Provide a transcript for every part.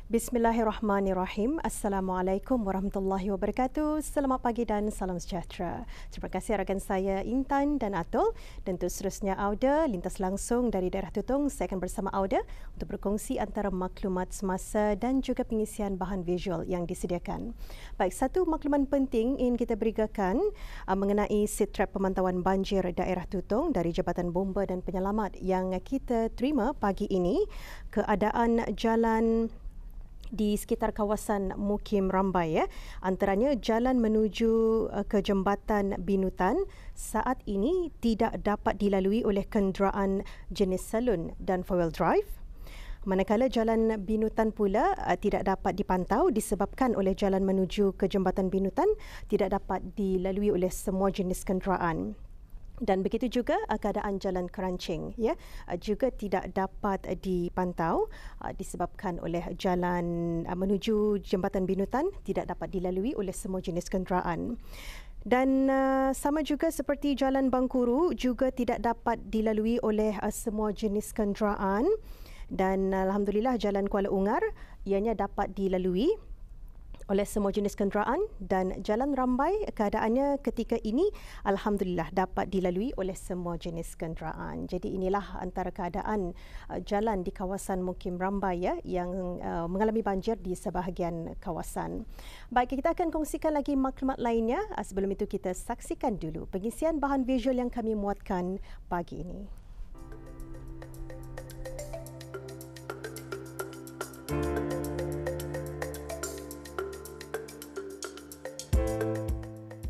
Bismillahirrahmanirrahim. Assalamualaikum warahmatullahi wabarakatuh. Selamat pagi dan salam sejahtera. Terima kasih rakan saya Intan dan Atul. Dan untuk seterusnya Auda, lintas langsung dari daerah Tutong, saya akan bersama Auda untuk berkongsi antara maklumat semasa dan juga pengisian bahan visual yang disediakan. Baik, satu makluman penting ingin kita berikan mengenai sitrap pemantauan banjir daerah Tutong dari Jabatan Bomba dan Penyelamat yang kita terima pagi ini. Keadaan jalan di sekitar kawasan Mukim Rambai, antaranya jalan menuju ke Jambatan Binutan saat ini tidak dapat dilalui oleh kenderaan jenis salon dan four-wheel drive. Manakala jalan Binutan pula tidak dapat dipantau disebabkan oleh jalan menuju ke Jambatan Binutan tidak dapat dilalui oleh semua jenis kenderaan. Dan begitu juga keadaan jalan Kerancing juga tidak dapat dipantau disebabkan oleh jalan menuju Jambatan Binutan tidak dapat dilalui oleh semua jenis kenderaan. Dan sama juga seperti jalan Bangkuru juga tidak dapat dilalui oleh semua jenis kenderaan. Dan alhamdulillah jalan Kuala Ungar ianya dapat dilalui oleh semua jenis kenderaan, dan jalan Rambai keadaannya ketika ini alhamdulillah dapat dilalui oleh semua jenis kenderaan. Jadi inilah antara keadaan jalan di kawasan Mukim Rambai yang mengalami banjir di sebahagian kawasan. Baik, kita akan kongsikan lagi maklumat lainnya. Sebelum itu kita saksikan dulu pengisian bahan visual yang kami muatkan pagi ini.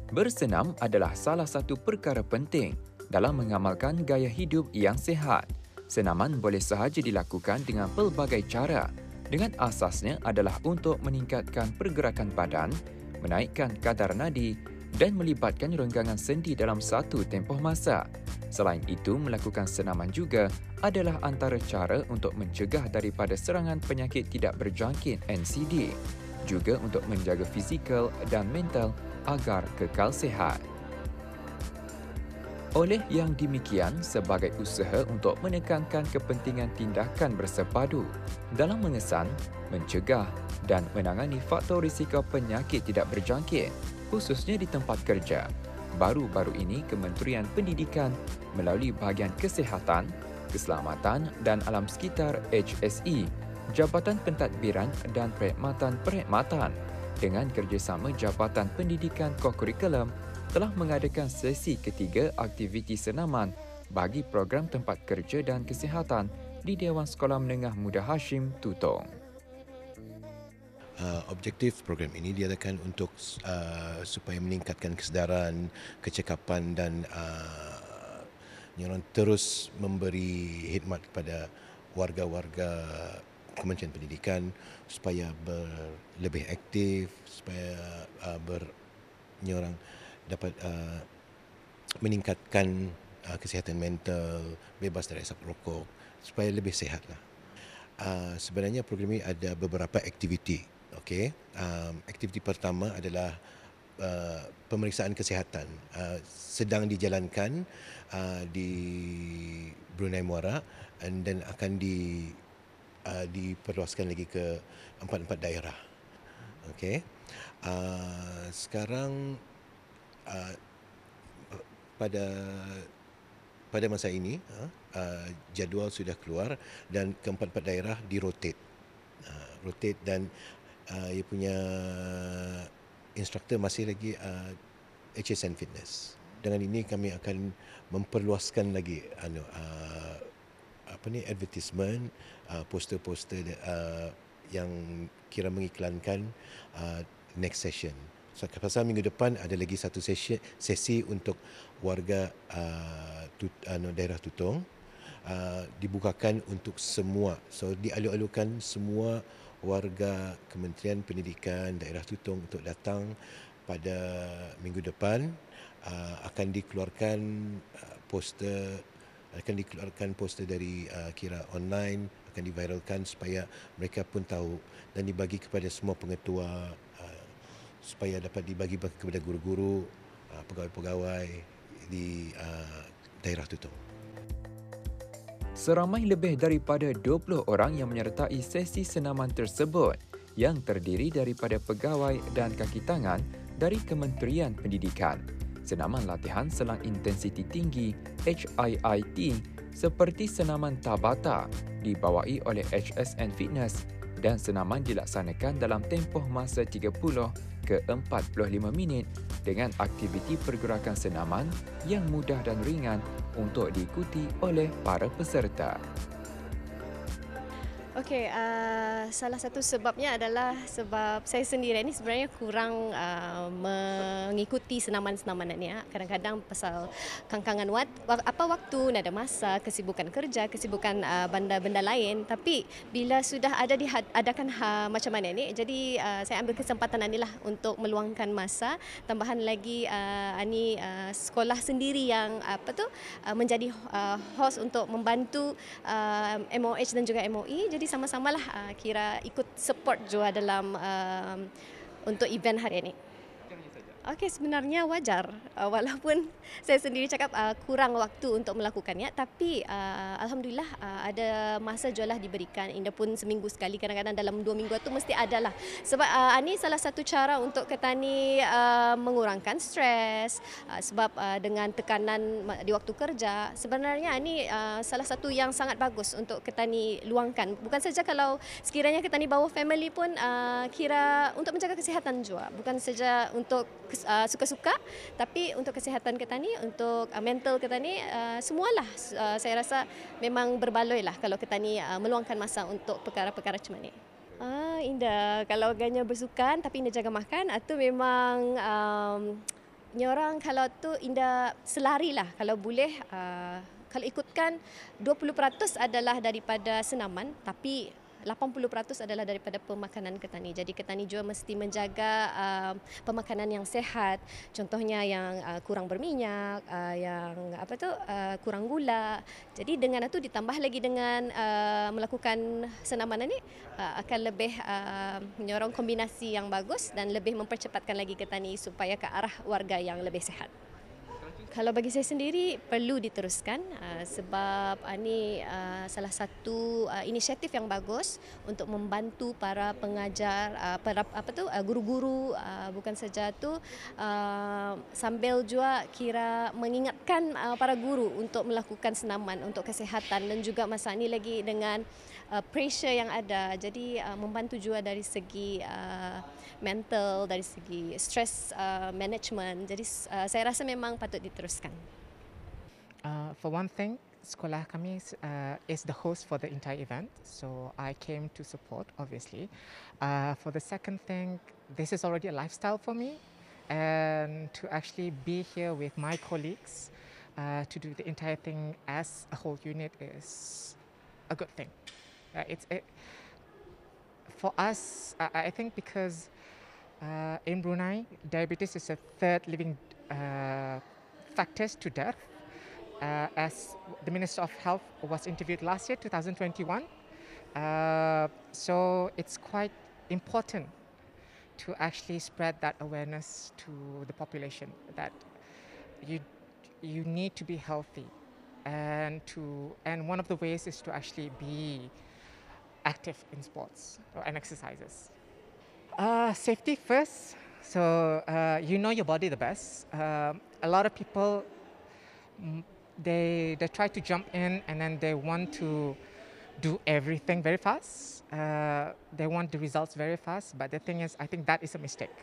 Bersenam adalah salah satu perkara penting dalam mengamalkan gaya hidup yang sihat. Senaman boleh sahaja dilakukan dengan pelbagai cara. Dengan asasnya adalah untuk meningkatkan pergerakan badan, menaikkan kadar nadi dan melibatkan renggangan sendi dalam satu tempoh masa. Selain itu, melakukan senaman juga adalah antara cara untuk mencegah daripada serangan penyakit tidak berjangkit NCD. Juga untuk menjaga fizikal dan mental agar kekal sihat. Oleh yang demikian, sebagai usaha untuk menekankan kepentingan tindakan bersepadu dalam mengesan, mencegah dan menangani faktor risiko penyakit tidak berjangkit, khususnya di tempat kerja, baru-baru ini Kementerian Pendidikan melalui bahagian Kesihatan, Keselamatan dan Alam Sekitar HSE, Jabatan Pentadbiran dan Perkhidmatan dengan kerjasama Jabatan Pendidikan Kokurikulum telah mengadakan sesi ketiga aktiviti senaman bagi program tempat kerja dan kesihatan di Dewan Sekolah Menengah Muda Hashim, Tutong. Objektif program ini diadakan untuk supaya meningkatkan kesedaran, kecekapan dan terus memberi khidmat kepada warga-warga Kementerian Pendidikan supaya lebih aktif, supaya dapat meningkatkan kesihatan mental, bebas dari asap rokok, supaya lebih sihatlah. Sebenarnya program ini ada beberapa aktiviti. Okey, aktiviti pertama adalah pemeriksaan kesihatan sedang dijalankan di Brunei Muara dan akan diperluaskan lagi ke 4 daerah. Okey. Sekarang pada masa ini jadual sudah keluar dan ke 4 daerah dirotate. Rotate dan ia punya instruktor masih lagi HSN Fitness. Dengan ini kami akan memperluaskan lagi advertisement, poster-poster yang kira mengiklankan next session. So, pasal minggu depan ada lagi satu sesi untuk warga daerah Tutong, dibukakan untuk semua. So dialu-alukan semua warga Kementerian Pendidikan daerah Tutong untuk datang pada minggu depan. Akan dikeluarkan poster dari kira online, akan diviralkan supaya mereka pun tahu dan dibagi kepada semua pengetua supaya dapat dibagi kepada guru-guru, pegawai-pegawai di daerah Tutong. Seramai lebih daripada 20 orang yang menyertai sesi senaman tersebut yang terdiri daripada pegawai dan kaki tangan dari Kementerian Pendidikan. Senaman latihan selang intensiti tinggi HIIT seperti senaman Tabata dibawai oleh HSN Fitness dan senaman dilaksanakan dalam tempoh masa 30 ke 45 minit dengan aktiviti pergerakan senaman yang mudah dan ringan untuk diikuti oleh para peserta. Okey, salah satu sebabnya adalah sebab saya sendiri ni sebenarnya kurang mengikuti senaman-senaman ni. Kadang-kadang pasal kangkangan waktu, ada masa, kesibukan kerja, kesibukan benda-benda lain. Tapi bila sudah ada diadakan macam mana ni, jadi saya ambil kesempatan inilah untuk meluangkan masa. Tambahan lagi sekolah sendiri yang menjadi host untuk membantu MOH dan juga MOE. Jadi sama-samalah kira ikut support juga dalam untuk event hari ini. Okey, sebenarnya wajar walaupun saya sendiri cakap kurang waktu untuk melakukannya, tapi alhamdulillah ada masa jualah diberikan. Indah pun seminggu sekali, kadang-kadang dalam 2 minggu itu mesti ada lah. Sebab ini salah satu cara untuk kita ni mengurangkan stres, sebab dengan tekanan di waktu kerja, sebenarnya ini salah satu yang sangat bagus untuk kita ni luangkan. Bukan saja kalau sekiranya kita ni bawa family pun kira untuk menjaga kesihatan juga, bukan saja untuk suka-suka, tapi untuk kesihatan kita ni, untuk mental kita ni, semualah saya rasa memang berbaloi lah kalau kita ni meluangkan masa untuk perkara-perkara macam ni. Indah, kalau agaknya bersukan tapi Indah jaga makan, itu memang nyorang kalau tu Indah selari lah kalau boleh. Kalau ikutkan 20% adalah daripada senaman, tapi 80% adalah daripada pemakanan kita ni. Jadi kita ni juga mesti menjaga pemakanan yang sehat. Contohnya yang kurang berminyak, yang kurang gula. Jadi dengan itu ditambah lagi dengan melakukan senaman ini akan lebih menyorong kombinasi yang bagus dan lebih mempercepatkan lagi kita ni supaya ke arah warga yang lebih sehat. Kalau bagi saya sendiri perlu diteruskan sebab ini salah satu inisiatif yang bagus untuk membantu para pengajar, guru-guru, bukan saja tu sambil juga kira mengingatkan para guru untuk melakukan senaman untuk kesihatan dan juga masa ini lagi dengan pressure yang ada. Jadi membantu juga dari segi mental, dari segi stress management. Jadi saya rasa memang patut diteruskan. For one thing, sekolah kami is the host for the entire event, so I came to support, obviously. For the second thing, this is already a lifestyle for me, and to actually be here with my colleagues to do the entire thing as a whole unit is a good thing. For us, I think because in Brunei, diabetes is a third living factors to death. As the Minister of Health was interviewed last year, 2021. So it's quite important to actually spread that awareness to the population that you need to be healthy, and one of the ways is to actually be active in sports and exercises. Safety first. So you know your body the best. A lot of people they try to jump in and then they want to do everything very fast. They want the results very fast, but the thing is, I think that is a mistake.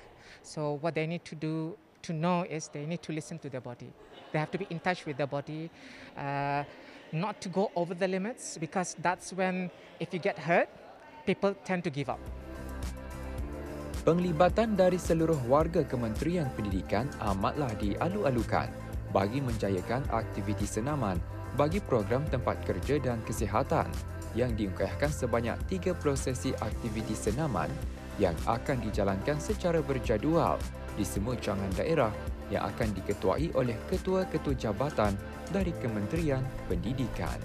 So what they need to do to know is they need to listen to their body. They have to be in touch with their body, not to go over the limits, because that's when, if you get hurt, people tend to give up. Penglibatan dari seluruh warga Kementerian Pendidikan amatlah dialu-alukan bagi menjayakan aktiviti senaman bagi program tempat kerja dan kesihatan yang diungkahkan sebanyak 3 prosesi aktiviti senaman yang akan dijalankan secara berjadual di semua cawangan daerah yang akan diketuai oleh ketua-ketua jabatan dari Kementerian Pendidikan.